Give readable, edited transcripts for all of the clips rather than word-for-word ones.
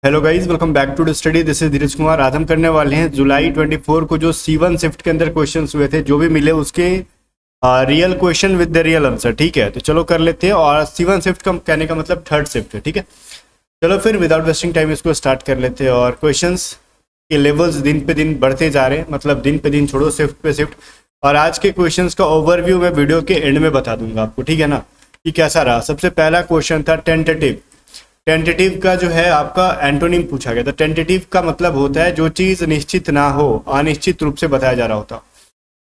Hello guys, welcome back to the study. This is Dheeraj Kumar. आज हम करने वाले हैं जुलाई 24 को जो C1 शिफ्ट के अंदर क्वेश्चंस हुए थे, जो भी मिले उसके real question with the real answer. ठीक है, तो चलो कर लेते हैं। और C1 शिफ्ट का कहने का मतलब थर्ड शिफ्ट है। ठीक है, चलो फिर विदाउट वेस्टिंग टाइम इसको स्टार्ट कर लेते हैं। और क्वेश्चंस के लेवल्स दिन पे दिन बढ़ते जा रहे हैं, मतलब दिन पे दिन छोड़ो, शिफ्ट पे शिफ्ट। और आज के क्वेश्चंस का ओवरव्यू मैं वीडियो के एंड में बता दूंगा आपको, ठीक है ना, कि कैसा रहा। सबसे पहला क्वेश्चन था टेंटेटिव। टेंटेटिव का जो है आपका एंटोनिम पूछा गया था। टेंटेटिव का मतलब होता है जो चीज़ निश्चित ना हो, अनिश्चित रूप से बताया जा रहा होता,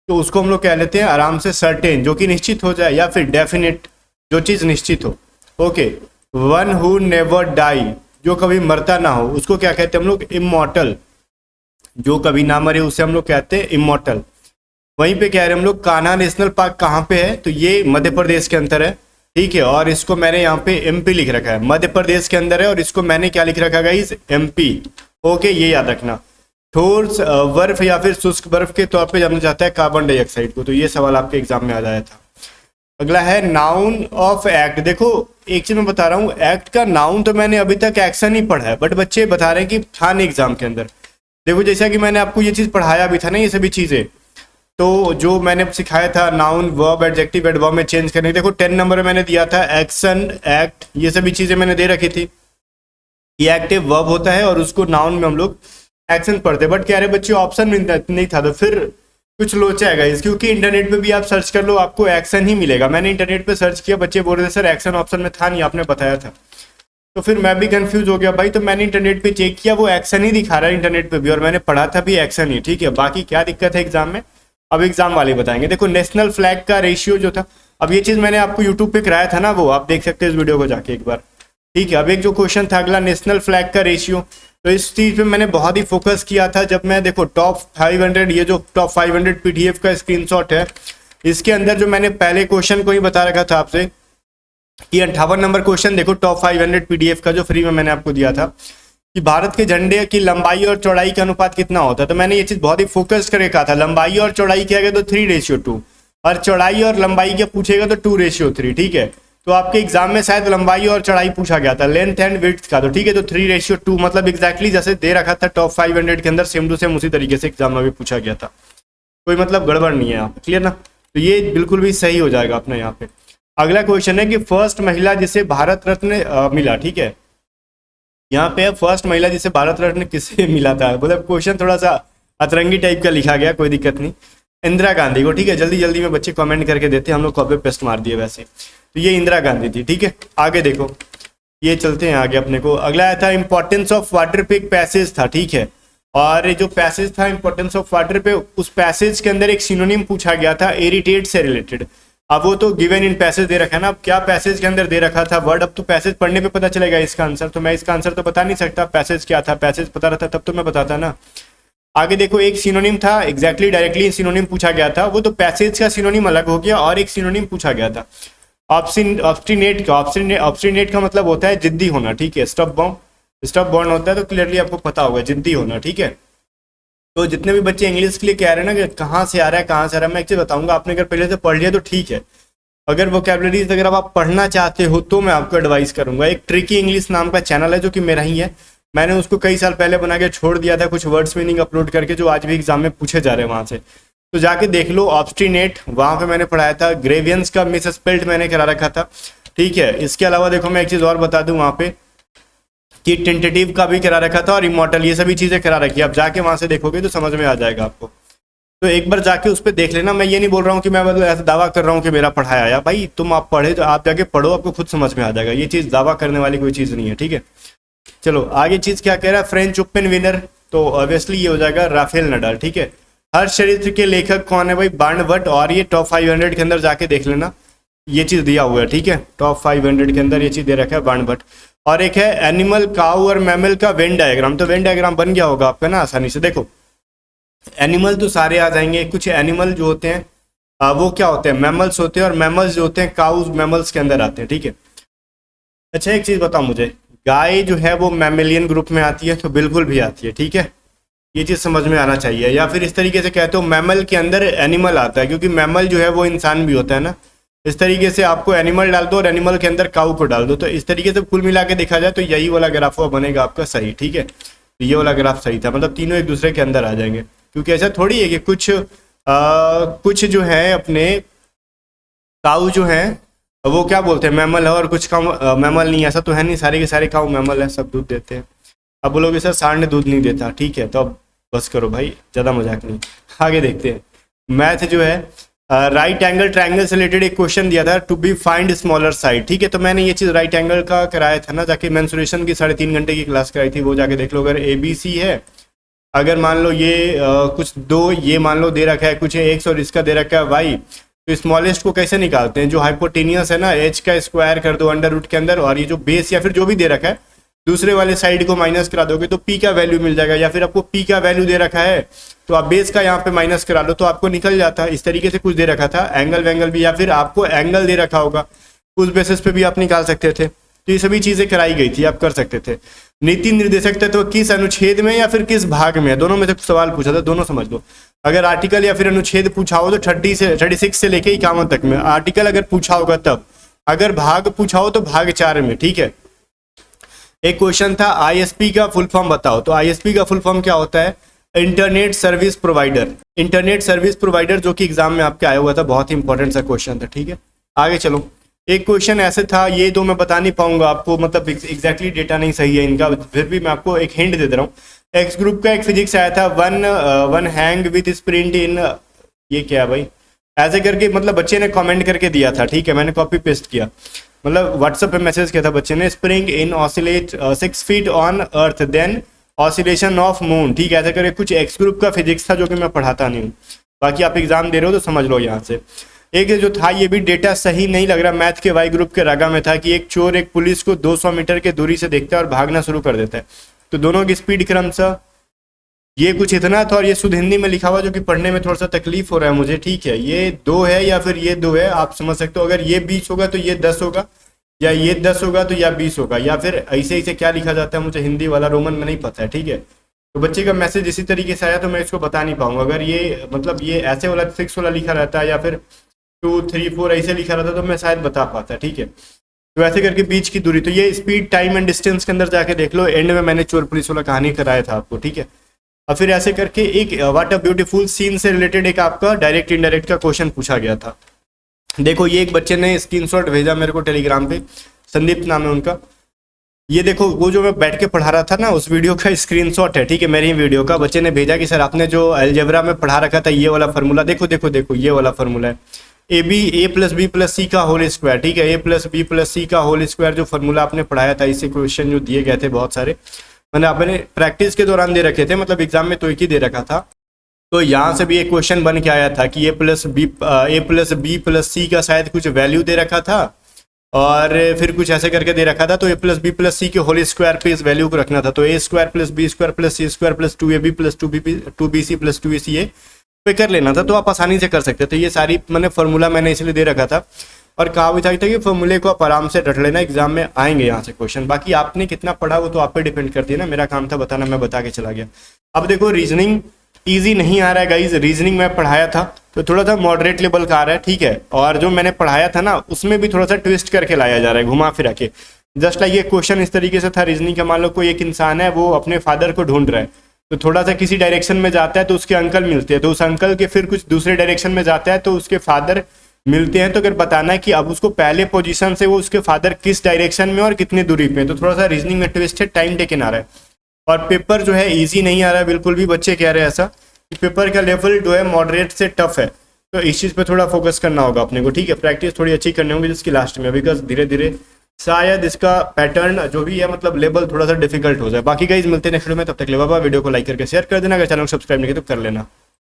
तो उसको हम लोग कह लेते हैं आराम से सर्टेन, जो कि निश्चित हो जाए, या फिर डेफिनेट, जो चीज़ निश्चित हो। Okay, one who never die, जो कभी मरता ना हो, उसको क्या कहते हैं हम लोग? इमॉर्टल। जो कभी ना मरे उसे हम लोग कहते हैं इमॉर्टल। वहीं पे कह रहे हैं हम लोग कान्हा नेशनल पार्क कहाँ पे है, तो ये मध्य प्रदेश के अंदर है। ठीक है, और इसको मैंने यहाँ पे MP लिख रखा है, मध्य प्रदेश के अंदर है, और इसको मैंने क्या लिख रखा है? MP। ओके, ये याद रखना। ठोस बर्फ या फिर शुष्क बर्फ के तौर पे जाना जाता है कार्बन डाइऑक्साइड को। तो ये सवाल आपके एग्जाम में आ जाया था। अगला है नाउन ऑफ एक्ट। देखो एक चीज मैं बता रहा हूँ, एक्ट का नाउन तो मैंने अभी तक एक्शन ही पढ़ा है, बट बच्चे बता रहे हैं कि था नहीं एग्जाम के अंदर। देखो जैसा कि मैंने आपको ये चीज पढ़ाया भी था ना, ये सभी चीजें, तो जो मैंने सिखाया था नाउन, वर्ब, एडजेक्टिव, एडवर्ब में चेंज करने, देखो 10 नंबर में मैंने दिया था एक्शन, एक्ट, ये सभी चीजें मैंने दे रखी थी। ये एक्टिव वर्ब होता है और उसको नाउन में हम लोग एक्शन पढ़ते, बट कह रहे बच्चे ऑप्शन में नहीं था, तो फिर कुछ लोचा है गाइस, क्योंकि इंटरनेट पे भी आप सर्च कर लो आपको एक्शन ही मिलेगा। मैंने इंटरनेट पे सर्च किया, बच्चे बोल रहे थे सर एक्शन ऑप्शन में था नहीं, आपने बताया था। तो फिर मैं भी कंफ्यूज हो गया भाई, तो मैंने इंटरनेट पे चेक किया, वो एक्शन ही दिखा रहा है इंटरनेट पे भी, और मैंने पढ़ा था भी एक्शन ही। ठीक है, बाकी क्या दिक्कत है एग्जाम में, अब एग्जाम वाले बताएंगे। देखो नेशनल फ्लैग का रेशियो जो था, अब ये चीज मैंने आपको यूट्यूब पे कराया था ना, वो आप देख सकते हैं इस वीडियो को जाके एक बार। ठीक है, अब एक जो क्वेश्चन था अगला, नेशनल फ्लैग का रेशियो, तो इस चीज पे मैंने बहुत ही फोकस किया था जब मैं, देखो टॉप 500, ये जो टॉप 500 PDF का स्क्रीनशॉट है, इसके अंदर जो मैंने पहले क्वेश्चन को ही बता रखा था आपसे कि 58 नंबर क्वेश्चन, देखो टॉप 500 PDF का जो फ्री में मैंने आपको दिया था, कि भारत के झंडे की लंबाई और चौड़ाई का अनुपात कितना होता है। तो मैंने ये चीज बहुत ही फोकस करके कहा था, लंबाई और चौड़ाई किया गया तो 3:2, और चौड़ाई और लंबाई क्या पूछेगा तो 2:3। ठीक है, तो आपके एग्जाम में शायद लंबाई और चौड़ाई पूछा गया था, लेंथ एंड विड्थ का, तो ठीक है, तो 3:2, मतलब एग्जैक्टली जैसे दे रखा था टॉप 500 के अंदर, सेम टू सेम उसी तरीके से एग्जाम में भी पूछा गया था। कोई मतलब गड़बड़ नहीं है यहाँ पे, क्लियर ना? तो ये बिल्कुल भी सही हो जाएगा अपना यहाँ पे। अगला क्वेश्चन है कि फर्स्ट महिला जिसे भारत रत्न मिला। ठीक है, यहाँ पे फर्स्ट महिला जिसे भारत रत्न किसे मिला था, मतलब क्वेश्चन थोड़ा सा अतरंगी टाइप का लिखा गया, कोई दिक्कत नहीं, इंदिरा गांधी को। ठीक है, जल्दी जल्दी में बच्चे कमेंट करके देते हैं, हम लोग कॉपी पेस्ट मार दिए वैसे, तो ये इंदिरा गांधी थी। ठीक है, आगे देखो, ये चलते हैं आगे अपने को। अगला आया था इंपॉर्टेंस ऑफ वाटर पे, एक पैसेज था। ठीक है, और जो पैसेज था इंपॉर्टेंस ऑफ वाटर पे, उस पैसेज के अंदर एक सिनोनिम पूछा गया था इरिटेट से रिलेटेड। अब वो तो गिवन इन पैसेज दे रखा है ना, अब क्या पैसेज के अंदर दे रखा था वर्ड, अब तो पैसेज पढ़ने पे पता चलेगा इसका आंसर, तो मैं इसका आंसर तो बता नहीं सकता पैसेज क्या था, पैसेज पता रहता तब तो मैं बताता ना। आगे देखो, एक सिनोनिम था, एग्जैक्टली डायरेक्टली सिनोनिम पूछा गया था, वो तो पैसेज का सिनोनिम अलग हो गया, और एक सिनोनिम पूछा गया था ऑब्स्टिनेट का। ऑब्स्टिनेट का मतलब होता है जिद्दी होना। ठीक है, स्टॉप बॉर्न होता है, तो क्लियरली आपको पता होगा जिद्दी होना। ठीक है, तो जितने भी बच्चे इंग्लिश के लिए कह रहे हैं ना कि कहाँ से आ रहा है कहाँ से आ रहा है, मैं एक चीज बताऊंगा, आपने अगर पहले से पढ़ लिया तो ठीक है, अगर वोकैबुलरीज अगर आप पढ़ना चाहते हो तो मैं आपको एडवाइस करूंगा। एक ट्रिकी इंग्लिश नाम का चैनल है जो कि मेरा ही है, मैंने उसको कई साल पहले बना के छोड़ दिया था, कुछ वर्ड्स मीनिंग अपलोड करके, जो आज भी एग्जाम में पूछे जा रहे हैं वहां से, तो जाके देख लो। ऑब्स्टिनेट वहां पे मैंने पढ़ाया था, ग्रेवियंस का मिस स्पेल्ट मैंने करा रखा था। ठीक है, इसके अलावा देखो मैं एक चीज और बता दूं वहां पे कि टेंटेटिव का भी करा रखा था, और इमॉर्टल, ये सभी चीजें करा रखी है। आप जाके वहां से देखोगे तो समझ में आ जाएगा आपको, तो एक बार जाके उस पर देख लेना। मैं ये नहीं बोल रहा हूँ कि मैं मतलब ऐसा दावा कर रहा हूँ कि मेरा पढ़ाया आया, भाई तुम आप पढ़े तो आप जाके पढ़ो, आपको खुद समझ में आ जाएगा, ये चीज दावा करने वाली कोई चीज नहीं है। ठीक है, चलो आगे चीज क्या कह रहा है, फ्रेंच ओपन विनर, तो ऑब्वियसली ये हो जाएगा राफेल नडाल। ठीक है, हर चरित्र के लेखक कौन है भाई? बार्नबट, और ये टॉप 500 के अंदर जाके देख लेना, ये चीज दिया हुआ है। ठीक है, टॉप 500 के अंदर ये चीज दे रखा है बार्नबट। और एक है एनिमल, काउ और मैमल का वेन डायग्राम, तो वेन डायग्राम बन गया होगा आपका ना आसानी से। देखो एनिमल तो सारे आ जाएंगे, कुछ एनिमल जो होते हैं वो क्या होते हैं, मैमल्स होते हैं, और मैमल्स जो होते हैं काउज मैमल्स के अंदर आते हैं। ठीक है, अच्छा एक चीज बताओ मुझे, गाय जो है वो मैमेलियन ग्रुप में आती है? तो बिल्कुल भी आती है। ठीक है, ये चीज समझ में आना चाहिए। या फिर इस तरीके से कहते हो मैमल के अंदर एनिमल आता है, क्योंकि मैमल जो है वो इंसान भी होता है ना, इस तरीके से आपको एनिमल डाल दो और एनिमल के अंदर काऊ को डाल दो, तो इस तरीके से कुल मिला के देखा जाए तो यही वाला ग्राफ बनेगा आपका सही, ठीक है। तो ये वाला ग्राफ सही था, मतलब तीनों एक दूसरे के अंदर आ जाएंगे, क्योंकि ऐसा थोड़ी है कि कुछ जो है अपने काऊ जो है वो क्या बोलते हैं मैमल है और कुछ काऊ मैमल नहीं, ऐसा तो है नहीं, सारे के सारे काऊ मैमल है, सब दूध देते हैं। अब बोलोगे सर सांड दूध नहीं देता, ठीक है, तो अब बस करो भाई, ज़्यादा मजाक नहीं। आगे देखते हैं, मैथ जो है राइट एंगल ट्रायंगल से रिलेटेड एक क्वेश्चन दिया था, to be find smaller side, ठीक है। तो मैंने ये चीज़ राइट एंगल का कराया था ना, जाके मेंसुरेशन की 3.5 घंटे की क्लास कराई थी, वो जाके देख लो। अगर ABC है, अगर मान लो ये कुछ दो ये मान लो दे रखा है, कुछ x और इसका दे रखा है y, तो स्मॉलेस्ट को कैसे निकालते हैं, जो हाइपोटेनियस है ना h का स्क्वायर कर दो अंडर रूट के अंदर, और ये जो बेस या फिर जो भी दे रखा है दूसरे वाले साइड को माइनस करा दोगे तो p का वैल्यू मिल जाएगा, या फिर आपको p का वैल्यू दे रखा है तो आप बेस का यहाँ पे माइनस करा लो तो आपको निकल जाता है। इस तरीके से कुछ दे रखा था, एंगल वैंगल भी, या फिर आपको एंगल दे रखा होगा उस बेसिस पे भी आप निकाल सकते थे। तो ये सभी चीजें कराई गई थी, आप कर सकते थे। नीति निर्देशक तत्व किस अनुच्छेद में या फिर किस भाग में, दोनों में से सवाल पूछा था, दोनों समझ लो। अगर आर्टिकल या फिर अनुच्छेद पूछा हो तो 36 से लेके 51 तक में, आर्टिकल अगर पूछा होगा तब, अगर भाग पूछा हो तो भाग 4 में, ठीक है। एक क्वेश्चन था ISP का फुल फॉर्म बताओ, तो ISP का फुल फॉर्म क्या होता है, internet service provider. Internet service provider जो कि एग्जाम में आपके आया हुआ था, बहुत ही इंपॉर्टेंट सा क्वेश्चन था, ठीक है। आगे चलो, एक क्वेश्चन ऐसे था, ये तो मैं बता नहीं पाऊंगा आपको, मतलब एग्जैक्टली डेटा नहीं सही है इनका, फिर भी मैं आपको एक हिंट दे दे रहा हूँ। एक्स ग्रुप का एक फिजिक्स आया था, वन हैंग विथ स्प्रिंट इन, ये क्या है भाई, ऐसे करके मतलब बच्चे ने कमेंट करके दिया था, ठीक है, मैंने कॉपी पेस्ट किया, मतलब व्हाट्सएप पे मैसेज किया था बच्चे ने, spring in oscillate 6 feet on earth then oscillation of moon, ठीक है, ऐसे करके कुछ एक्स ग्रुप का फिजिक्स था जो कि मैं पढ़ाता नहीं हूँ, बाकी आप एग्जाम दे रहे हो तो समझ लो यहाँ से। एक जो था ये भी डेटा सही नहीं लग रहा, मैथ के वाई ग्रुप के रागा में था कि एक चोर एक पुलिस को 200 मीटर के दूरी से देखता है और भागना शुरू कर देता है, तो दोनों की स्पीड क्रमशः ये कुछ इतना था, और ये शुद्ध हिंदी में लिखा हुआ जो कि पढ़ने में थोड़ा सा तकलीफ हो रहा है मुझे, ठीक है। ये 2 है या फिर ये 2 है, आप समझ सकते हो, अगर ये 20 होगा तो ये 10 होगा, या ये 10 होगा तो या 20 होगा, या फिर ऐसे ऐसे क्या लिखा जाता है मुझे हिंदी वाला रोमन में नहीं पता है, ठीक है। तो बच्चे का मैसेज इसी तरीके से आया तो मैं इसको बता नहीं पाऊंगा, अगर ये मतलब ये ऐसे वाला 6 वाला लिखा रहता है या फिर 2 3 4 ऐसे लिखा रहता तो मैं शायद बता पाता, ठीक है। तो ऐसे करके बीच की दूरी, तो ये स्पीड टाइम एंड डिस्टेंस के अंदर जाके देख लो, एंड में मैंने चोर पुलिस वाला कहानी कराया था आपको, ठीक है। और फिर ऐसे करके एक व्हाट अ ब्यूटीफुल सीन से रिलेटेड एक आपका डायरेक्ट इनडायरेक्ट का क्वेश्चन पूछा गया था। देखो ये एक बच्चे ने स्क्रीनशॉट भेजा मेरे को टेलीग्राम पे, संदीप नाम है उनका, ये देखो वो जो मैं बैठ के पढ़ा रहा था ना उस वीडियो का स्क्रीनशॉट है, ठीक है, मेरी वीडियो का। बच्चे ने भेजा कि सर आपने जो अलजेब्रा में पढ़ा रखा था ये वाला फार्मूला देखो देखो देखो, ये वाला फार्मूला है a प्लस बी प्लस सी का होल स्क्वायर, ठीक है, a प्लस बी प्लस सी का होल स्क्वायर जो फार्मूला आपने पढ़ाया था, इससे क्वेश्चन जो दिए गए थे बहुत सारे, मैंने आपने प्रैक्टिस के दौरान दे रखे थे, मतलब एग्जाम में तो एक ही दे रखा था। तो यहाँ से भी एक क्वेश्चन बन के आया था कि a प्लस बी प्लस सी का शायद कुछ वैल्यू दे रखा था, और फिर कुछ ऐसे करके दे रखा था, तो a प्लस बी प्लस सी के होल स्क्वायर पे इस वैल्यू को रखना था, तो a square plus B square plus C square plus 2ab plus 2bc plus 2ac पे कर लेना था, तो आप आसानी से कर सकते थे। ये सारी मैंने फार्मूला मैंने इसलिए दे रखा था, और कहा भी था कि फॉर्मूले को आप आराम से रट लेना, एग्जाम में आएंगे यहाँ से क्वेश्चन, बाकी आपने कितना पढ़ा वो तो आप पे डिपेंड करती है ना, मेरा काम था बताना, मैं बता के चला गया। अब देखो रीजनिंग इजी नहीं आ रहा है गाइज, रीजनिंग मैं पढ़ाया था तो थोड़ा सा मॉडरेट लेवल का आ रहा है, ठीक है, और जो मैंने पढ़ाया था ना उसमें भी थोड़ा सा ट्विस्ट करके लाया जा रहा है, घुमा फिरा के। जस्ट लाइक ये क्वेश्चन इस तरीके से था रीजनिंग का, मान लो कोई एक इंसान है वो अपने फादर को ढूंढ रहा है, तो थोड़ा सा किसी डायरेक्शन में जाता है तो उसके अंकल मिलते हैं, तो उस अंकल के फिर कुछ दूसरे डायरेक्शन में जाता है तो उसके फादर मिलते हैं, तो अगर बताना है कि अब उसको पहले पोजीशन से वो उसके फादर किस डायरेक्शन में और कितनी दूरी पे, तो थोड़ा सा रीजनिंग में ट्विस्ट है, टाइम टेकन आ रहा है, और पेपर जो है इजी नहीं आ रहा है बिल्कुल भी। बच्चे कह रहे हैं ऐसा कि पेपर का लेवल जो है मॉडरेट से टफ है, तो इस चीज़ पे थोड़ा फोकस करना होगा अपने को, ठीक है, प्रैक्टिस थोड़ी अच्छी करनी होगी जिसकी लास्ट में, बिकॉज धीरे धीरे शायद इसका पैटर्न जो भी है मतलब लेवल थोड़ा सा डिफिकल्ट हो जाए। बाकी गाइस मिलते हैं नेक्स्ट वीडियो में, तब तक ले बाय, वीडियो को लाइक करके शेयर कर देना, अगर चैनल को सब्सक्राइब नहीं किया तो कर लेना।